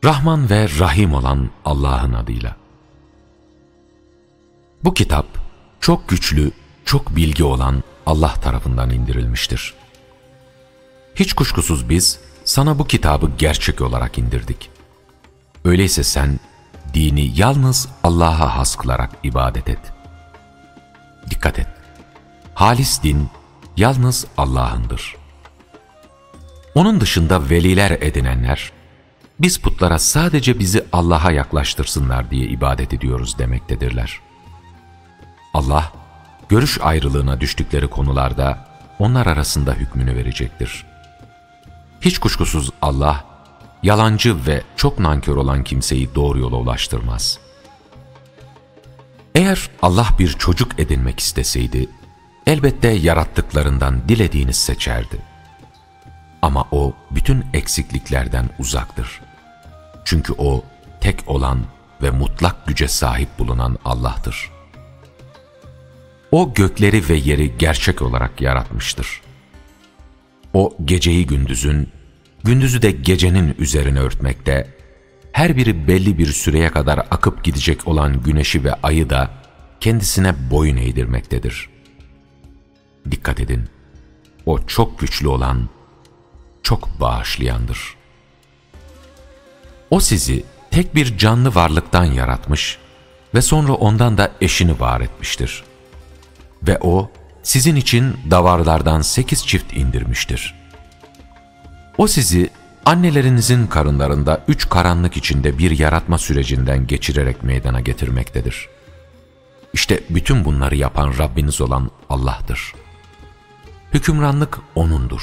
Rahman ve Rahim olan Allah'ın adıyla. Bu kitap, çok güçlü, çok bilgi olan Allah tarafından indirilmiştir. Hiç kuşkusuz biz, sana bu kitabı gerçek olarak indirdik. Öyleyse sen, dini yalnız Allah'a has kılarak ibadet et. Dikkat et! Halis din, yalnız Allah'ındır. Onun dışında veliler edinenler, biz putlara sadece bizi Allah'a yaklaştırsınlar diye ibadet ediyoruz demektedirler. Allah, görüş ayrılığına düştükleri konularda onlar arasında hükmünü verecektir. Hiç kuşkusuz Allah, yalancı ve çok nankör olan kimseyi doğru yola ulaştırmaz. Eğer Allah bir çocuk edinmek isteseydi, elbette yarattıklarından dilediğini seçerdi. Ama O bütün eksikliklerden uzaktır. Çünkü O tek olan ve mutlak güce sahip bulunan Allah'tır. O gökleri ve yeri gerçek olarak yaratmıştır. O geceyi gündüzün, gündüzü de gecenin üzerine örtmekte, her biri belli bir süreye kadar akıp gidecek olan güneşi ve ayı da kendisine boyun eğdirmektedir. Dikkat edin, O çok güçlü olan, çok bağışlayandır. O sizi tek bir canlı varlıktan yaratmış ve sonra ondan da eşini var etmiştir. Ve O, sizin için davarlardan 8 çift indirmiştir. O sizi annelerinizin karınlarında 3 karanlık içinde bir yaratma sürecinden geçirerek meydana getirmektedir. İşte bütün bunları yapan Rabbiniz olan Allah'tır. Hükümranlık O'nundur.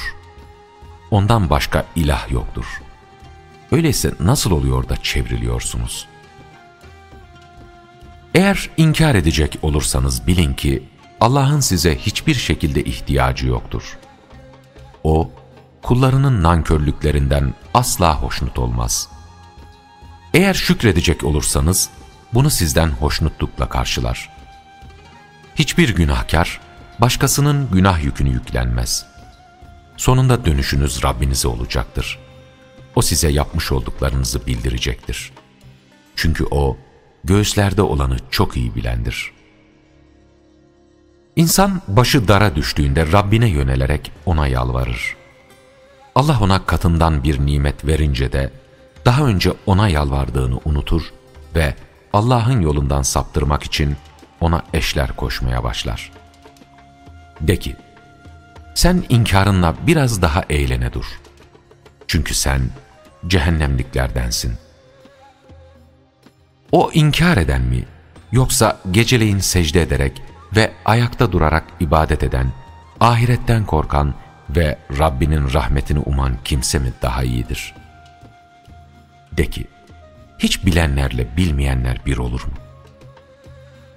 Ondan başka ilah yoktur. Öyleyse nasıl oluyor da çevriliyorsunuz? Eğer inkar edecek olursanız bilin ki Allah'ın size hiçbir şekilde ihtiyacı yoktur. O, kullarının nankörlüklerinden asla hoşnut olmaz. Eğer şükredecek olursanız, bunu sizden hoşnutlukla karşılar. Hiçbir günahkar, başkasının günah yükünü yüklenmez. Sonunda dönüşünüz Rabbinize olacaktır. O size yapmış olduklarınızı bildirecektir. Çünkü O, göğüslerde olanı çok iyi bilendir. İnsan başı dara düştüğünde Rabbine yönelerek O'na yalvarır. Allah ona katından bir nimet verince de daha önce O'na yalvardığını unutur ve Allah'ın yolundan saptırmak için O'na eşler koşmaya başlar. De ki, sen inkarınla biraz daha eğlene dur. Çünkü sen cehennemliklerdensin. O inkar eden mi, yoksa geceleyin secde ederek ve ayakta durarak ibadet eden, ahiretten korkan ve Rabbinin rahmetini uman kimse mi daha iyidir? De ki, hiç bilenlerle bilmeyenler bir olur mu?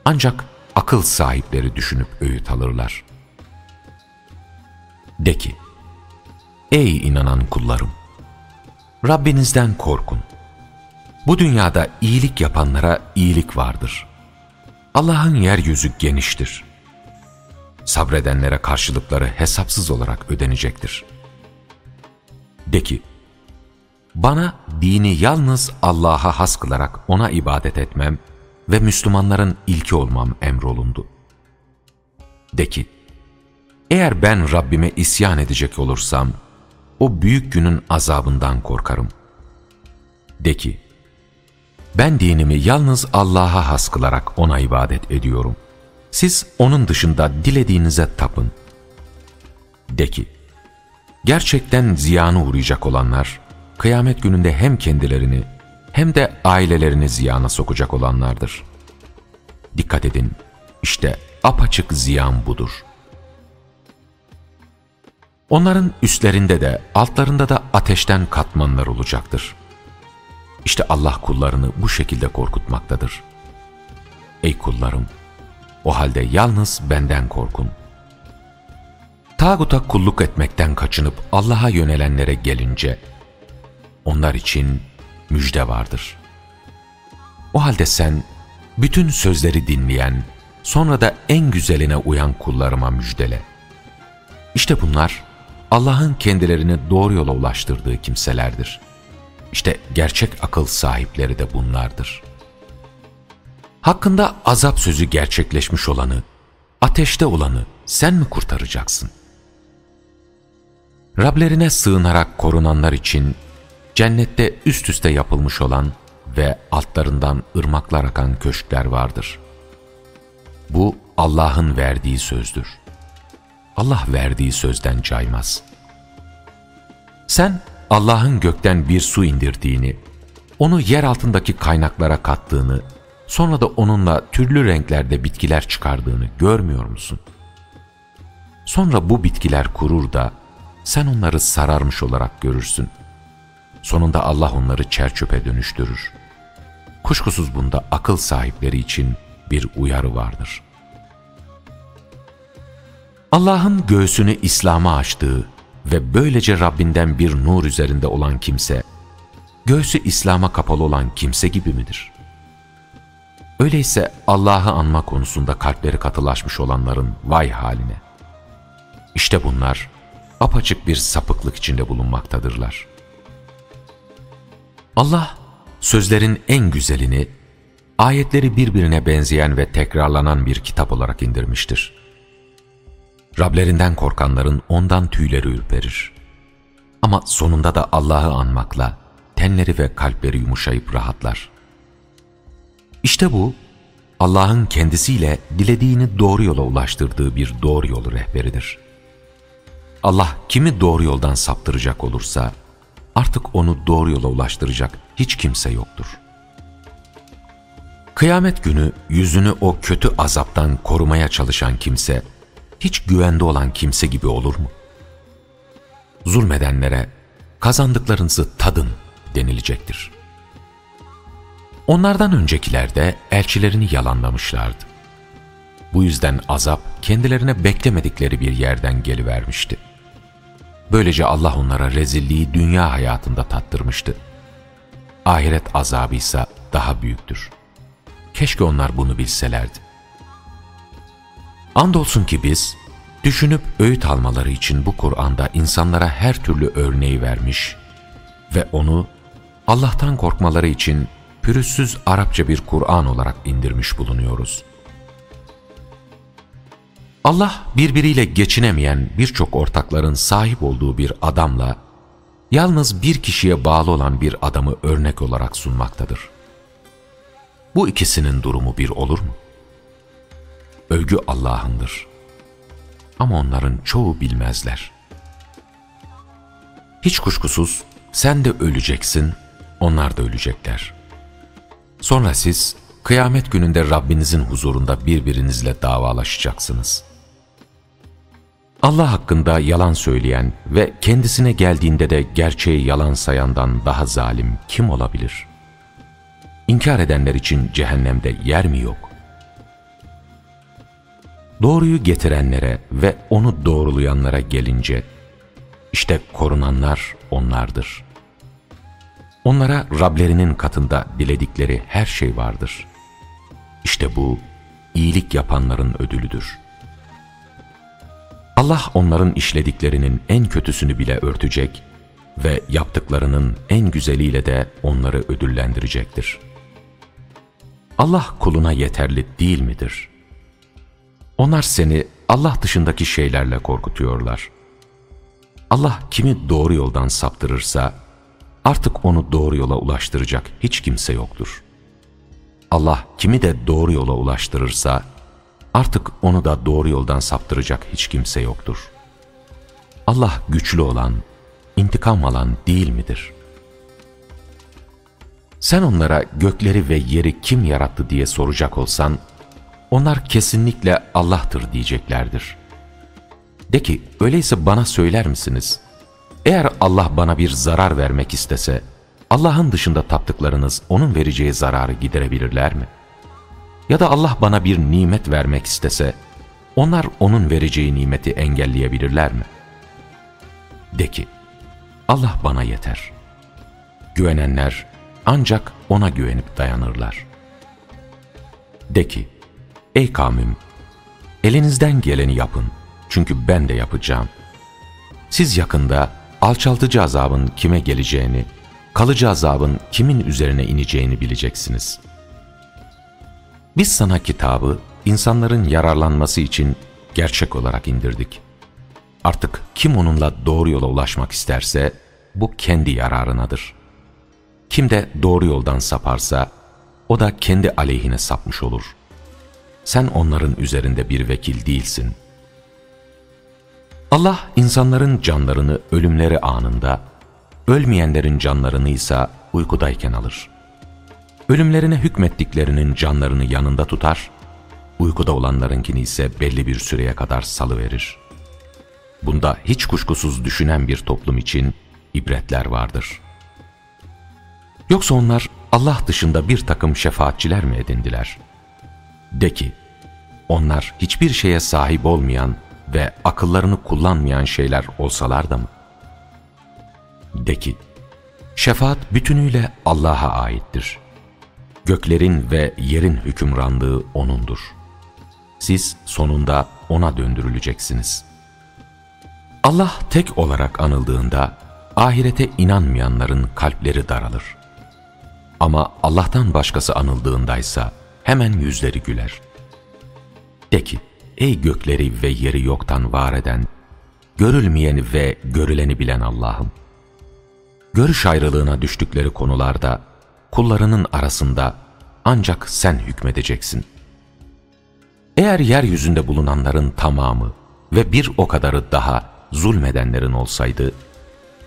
Ancak akıl sahipleri düşünüp öğüt alırlar. De ki, ey inanan kullarım! Rabbinizden korkun. Bu dünyada iyilik yapanlara iyilik vardır. Allah'ın yeryüzü geniştir. Sabredenlere karşılıkları hesapsız olarak ödenecektir. De ki, bana dini yalnız Allah'a has kılarak O'na ibadet etmem ve Müslümanların ilki olmam emrolundu. De ki, eğer ben Rabbime isyan edecek olursam, o büyük günün azabından korkarım. De ki, ben dinimi yalnız Allah'a has kılarak O'na ibadet ediyorum. Siz O'nun dışında dilediğinize tapın. De ki, gerçekten ziyana uğrayacak olanlar, kıyamet gününde hem kendilerini hem de ailelerini ziyana sokacak olanlardır. Dikkat edin, işte apaçık ziyan budur. Onların üstlerinde de altlarında da ateşten katmanlar olacaktır. İşte Allah kullarını bu şekilde korkutmaktadır. Ey kullarım! O halde yalnız benden korkun. Tağuta kulluk etmekten kaçınıp Allah'a yönelenlere gelince, onlar için müjde vardır. O halde sen, bütün sözleri dinleyen, sonra da en güzeline uyan kullarıma müjdele. İşte bunlar, Allah'ın kendilerini doğru yola ulaştırdığı kimselerdir. İşte gerçek akıl sahipleri de bunlardır. Hakkında azap sözü gerçekleşmiş olanı, ateşte olanı sen mi kurtaracaksın? Rablerine sığınarak korunanlar için cennette üst üste yapılmış olan ve altlarından ırmaklar akan köşkler vardır. Bu Allah'ın verdiği sözdür. Allah verdiği sözden caymaz. Sen Allah'ın gökten bir su indirdiğini, onu yer altındaki kaynaklara kattığını, sonra da onunla türlü renklerde bitkiler çıkardığını görmüyor musun? Sonra bu bitkiler kurur da sen onları sararmış olarak görürsün. Sonunda Allah onları çer-çöpe dönüştürür. Kuşkusuz bunda akıl sahipleri için bir uyarı vardır. Allah'ın göğsünü İslam'a açtığı ve böylece Rabbinden bir nur üzerinde olan kimse, göğsü İslam'a kapalı olan kimse gibi midir? Öyleyse Allah'ı anma konusunda kalpleri katılaşmış olanların vay haline. İşte bunlar apaçık bir sapıklık içinde bulunmaktadırlar. Allah, sözlerin en güzelini, ayetleri birbirine benzeyen ve tekrarlanan bir kitap olarak indirmiştir. Rablerinden korkanların ondan tüyleri ürperir. Ama sonunda da Allah'ı anmakla tenleri ve kalpleri yumuşayıp rahatlar. İşte bu, Allah'ın kendisiyle dilediğini doğru yola ulaştırdığı bir doğru yol rehberidir. Allah kimi doğru yoldan saptıracak olursa, artık onu doğru yola ulaştıracak hiç kimse yoktur. Kıyamet günü yüzünü o kötü azaptan korumaya çalışan kimse, hiç güvende olan kimse gibi olur mu? Zulmedenlere, kazandıklarınızı tadın denilecektir. Onlardan öncekiler de elçilerini yalanlamışlardı. Bu yüzden azap kendilerine beklemedikleri bir yerden gelivermişti. Böylece Allah onlara rezilliği dünya hayatında tattırmıştı. Ahiret azabı ise daha büyüktür. Keşke onlar bunu bilselerdi. Andolsun ki biz, düşünüp öğüt almaları için bu Kur'an'da insanlara her türlü örneği vermiş ve onu Allah'tan korkmaları için pürüzsüz Arapça bir Kur'an olarak indirmiş bulunuyoruz. Allah birbiriyle geçinemeyen birçok ortakların sahip olduğu bir adamla, yalnız bir kişiye bağlı olan bir adamı örnek olarak sunmaktadır. Bu ikisinin durumu bir olur mu? Övgü Allah'ındır. Ama onların çoğu bilmezler. Hiç kuşkusuz sen de öleceksin, onlar da ölecekler. Sonra siz kıyamet gününde Rabbinizin huzurunda birbirinizle davalaşacaksınız. Allah hakkında yalan söyleyen ve kendisine geldiğinde de gerçeği yalan sayandan daha zalim kim olabilir? İnkar edenler için cehennemde yer mi yok? Doğruyu getirenlere ve onu doğrulayanlara gelince, işte korunanlar onlardır. Onlara Rablerinin katında diledikleri her şey vardır. İşte bu, iyilik yapanların ödülüdür. Allah onların işlediklerinin en kötüsünü bile örtecek ve yaptıklarının en güzeliyle de onları ödüllendirecektir. Allah kuluna yeterli değil midir? Onlar seni Allah dışındaki şeylerle korkutuyorlar. Allah kimi doğru yoldan saptırırsa, artık onu doğru yola ulaştıracak hiç kimse yoktur. Allah kimi de doğru yola ulaştırırsa, artık onu da doğru yoldan saptıracak hiç kimse yoktur. Allah güçlü olan, intikam alan değil midir? Sen onlara gökleri ve yeri kim yarattı diye soracak olsan, onlar kesinlikle Allah'tır diyeceklerdir. De ki, öyleyse bana söyler misiniz? Eğer Allah bana bir zarar vermek istese, Allah'ın dışında taptıklarınız onun vereceği zararı giderebilirler mi? Ya da Allah bana bir nimet vermek istese, onlar onun vereceği nimeti engelleyebilirler mi? De ki, Allah bana yeter. Güvenenler ancak ona güvenip dayanırlar. De ki, ey kavmim, elinizden geleni yapın, çünkü ben de yapacağım. Siz yakında alçaltıcı azabın kime geleceğini, kalıcı azabın kimin üzerine ineceğini bileceksiniz. Biz sana kitabı insanların yararlanması için gerçek olarak indirdik. Artık kim onunla doğru yola ulaşmak isterse bu kendi yararınadır. Kim de doğru yoldan saparsa o da kendi aleyhine sapmış olur. Sen onların üzerinde bir vekil değilsin. Allah insanların canlarını ölümleri anında, ölmeyenlerin canlarını ise uykudayken alır. Ölümlerine hükmettiklerinin canlarını yanında tutar, uykuda olanlarınkini ise belli bir süreye kadar salıverir. Bunda hiç kuşkusuz düşünen bir toplum için ibretler vardır. Yoksa onlar Allah dışında bir takım şefaatçiler mi edindiler? De ki, onlar hiçbir şeye sahip olmayan ve akıllarını kullanmayan şeyler olsalar da mı? De ki, şefaat bütünüyle Allah'a aittir. Göklerin ve yerin hükümranlığı O'nundur. Siz sonunda O'na döndürüleceksiniz. Allah tek olarak anıldığında ahirete inanmayanların kalpleri daralır. Ama Allah'tan başkası anıldığındaysa hemen yüzleri güler. De ki, ey gökleri ve yeri yoktan var eden, görülmeyeni ve görüleni bilen Allah'ım! Görüş ayrılığına düştükleri konularda kullarının arasında ancak sen hükmedeceksin. Eğer yeryüzünde bulunanların tamamı ve bir o kadarı daha zulmedenlerin olsaydı,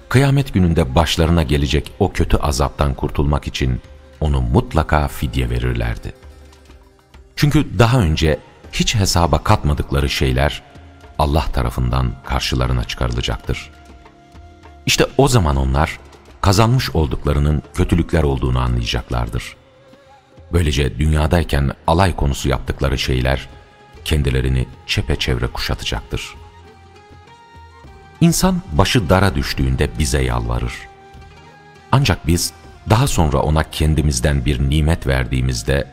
kıyamet gününde başlarına gelecek o kötü azaptan kurtulmak için onu mutlaka fidye verirlerdi. Çünkü daha önce hiç hesaba katmadıkları şeyler Allah tarafından karşılarına çıkarılacaktır. İşte o zaman onlar kazanmış olduklarının kötülükler olduğunu anlayacaklardır. Böylece dünyadayken alay konusu yaptıkları şeyler kendilerini çepeçevre kuşatacaktır. İnsan başı dara düştüğünde bize yalvarır. Ancak biz daha sonra ona kendimizden bir nimet verdiğimizde,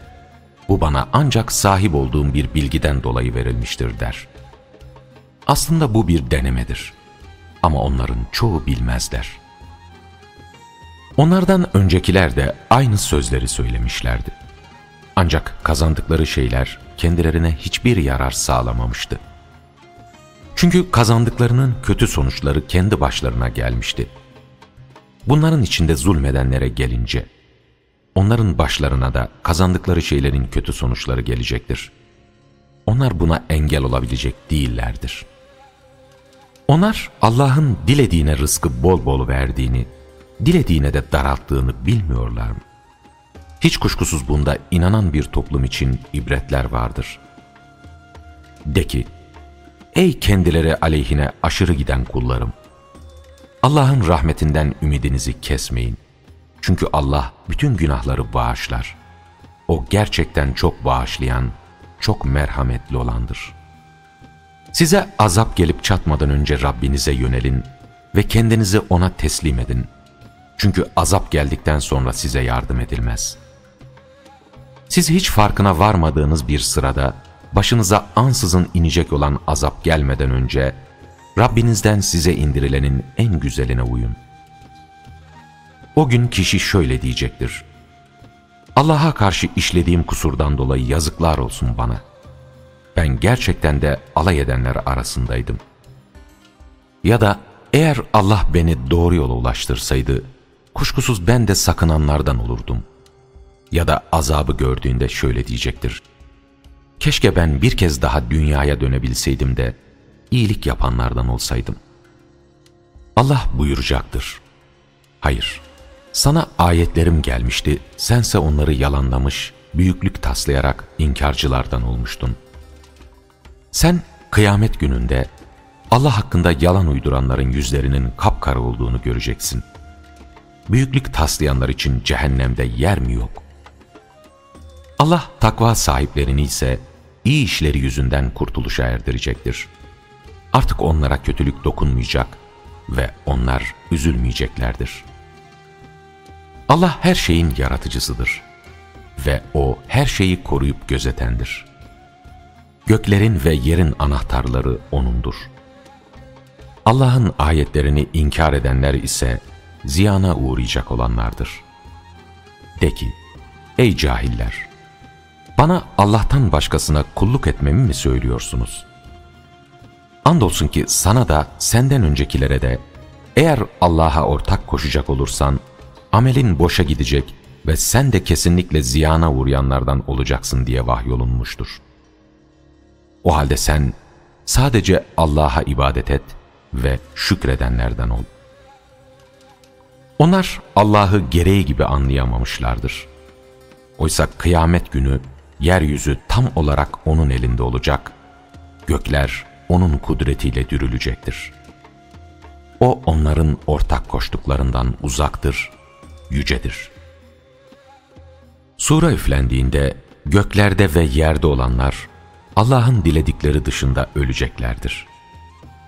bu bana ancak sahip olduğum bir bilgiden dolayı verilmiştir der. Aslında bu bir denemedir. Ama onların çoğu bilmezler. Onlardan öncekiler de aynı sözleri söylemişlerdi. Ancak kazandıkları şeyler kendilerine hiçbir yarar sağlamamıştı. Çünkü kazandıklarının kötü sonuçları kendi başlarına gelmişti. Bunların içinde zulmedenlere gelince, onların başlarına da kazandıkları şeylerin kötü sonuçları gelecektir. Onlar buna engel olabilecek değillerdir. Onlar Allah'ın dilediğine rızkı bol bol verdiğini, dilediğine de daralttığını bilmiyorlar mı? Hiç kuşkusuz bunda inanan bir toplum için ibretler vardır. De ki, ey kendileri aleyhine aşırı giden kullarım! Allah'ın rahmetinden ümidinizi kesmeyin. Çünkü Allah bütün günahları bağışlar. O gerçekten çok bağışlayan, çok merhametli olandır. Size azap gelip çatmadan önce Rabbinize yönelin ve kendinizi O'na teslim edin. Çünkü azap geldikten sonra size yardım edilmez. Siz hiç farkına varmadığınız bir sırada başınıza ansızın inecek olan azap gelmeden önce Rabbinizden size indirilenin en güzeline uyun. O gün kişi şöyle diyecektir: Allah'a karşı işlediğim kusurdan dolayı yazıklar olsun bana. Ben gerçekten de alay edenler arasındaydım. Ya da eğer Allah beni doğru yola ulaştırsaydı, kuşkusuz ben de sakınanlardan olurdum. Ya da azabı gördüğünde şöyle diyecektir: keşke ben bir kez daha dünyaya dönebilseydim de iyilik yapanlardan olsaydım. Allah buyuracaktır: hayır, sana ayetlerim gelmişti, sense onları yalanlamış, büyüklük taslayarak inkarcılardan olmuştun. Sen kıyamet gününde Allah hakkında yalan uyduranların yüzlerinin kapkara olduğunu göreceksin. Büyüklük taslayanlar için cehennemde yer mi yok? Allah takva sahiplerini ise iyi işleri yüzünden kurtuluşa erdirecektir. Artık onlara kötülük dokunmayacak ve onlar üzülmeyeceklerdir. Allah her şeyin yaratıcısıdır ve O her şeyi koruyup gözetendir. Göklerin ve yerin anahtarları O'nundur. Allah'ın ayetlerini inkar edenler ise ziyana uğrayacak olanlardır. De ki, ey cahiller! Bana Allah'tan başkasına kulluk etmemi mi söylüyorsunuz? Andolsun ki sana da senden öncekilere de, eğer Allah'a ortak koşacak olursan, amelin boşa gidecek ve sen de kesinlikle ziyana uğrayanlardan olacaksın diye vahyolunmuştur. O halde sen sadece Allah'a ibadet et ve şükredenlerden ol. Onlar Allah'ı gereği gibi anlayamamışlardır. Oysa kıyamet günü yeryüzü tam olarak O'nun elinde olacak, gökler O'nun kudretiyle dürülecektir. O onların ortak koştuklarından uzaktır, yücedir. Sura üflendiğinde göklerde ve yerde olanlar Allah'ın diledikleri dışında öleceklerdir.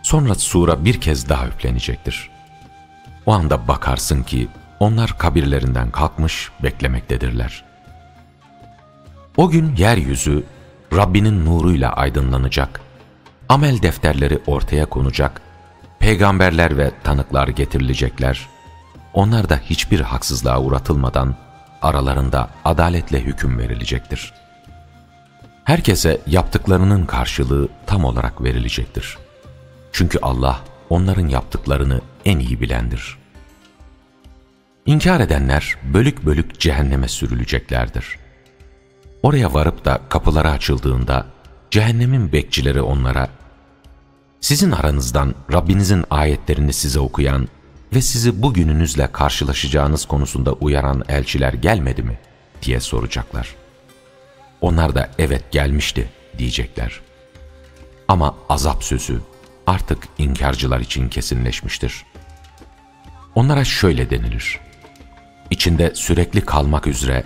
Sonra sura bir kez daha üflenecektir. O anda bakarsın ki onlar kabirlerinden kalkmış beklemektedirler. O gün yeryüzü Rabbinin nuruyla aydınlanacak, amel defterleri ortaya konacak, peygamberler ve tanıklar getirilecekler, onlar da hiçbir haksızlığa uğratılmadan aralarında adaletle hüküm verilecektir. Herkese yaptıklarının karşılığı tam olarak verilecektir. Çünkü Allah onların yaptıklarını en iyi bilendir. İnkar edenler bölük bölük cehenneme sürüleceklerdir. Oraya varıp da kapıları açıldığında cehennemin bekçileri onlara, sizin aranızdan Rabbinizin ayetlerini size okuyan ve sizi bugününüzle karşılaşacağınız konusunda uyaran elçiler gelmedi mi diye soracaklar. Onlar da evet gelmişti diyecekler. Ama azap sözü artık inkarcılar için kesinleşmiştir. Onlara şöyle denilir: İçinde sürekli kalmak üzere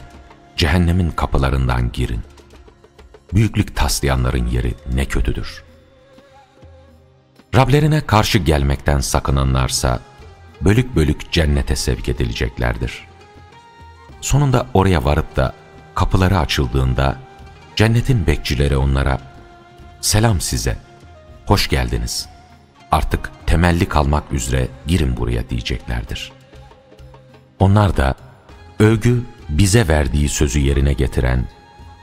cehennemin kapılarından girin. Büyüklük taslayanların yeri ne kötüdür. Rablerine karşı gelmekten sakınanlarsa bölük bölük cennete sevk edileceklerdir. Sonunda oraya varıp da kapıları açıldığında cennetin bekçileri onlara, selam size, hoş geldiniz, artık temelli kalmak üzere girin buraya diyeceklerdir. Onlar da övgü bize verdiği sözü yerine getiren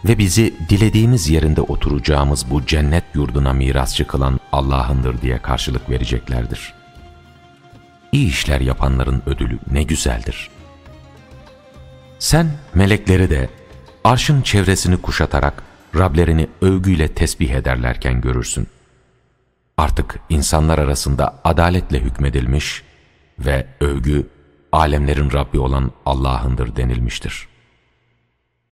ve bizi dilediğimiz yerinde oturacağımız bu cennet yurduna mirasçı kılan Allah'ındır diye karşılık vereceklerdir. İyi işler yapanların ödülü ne güzeldir. Sen melekleri de arşın çevresini kuşatarak Rablerini övgüyle tesbih ederlerken görürsün. Artık insanlar arasında adaletle hükmedilmiş ve övgü alemlerin Rabbi olan Allah'ındır denilmiştir.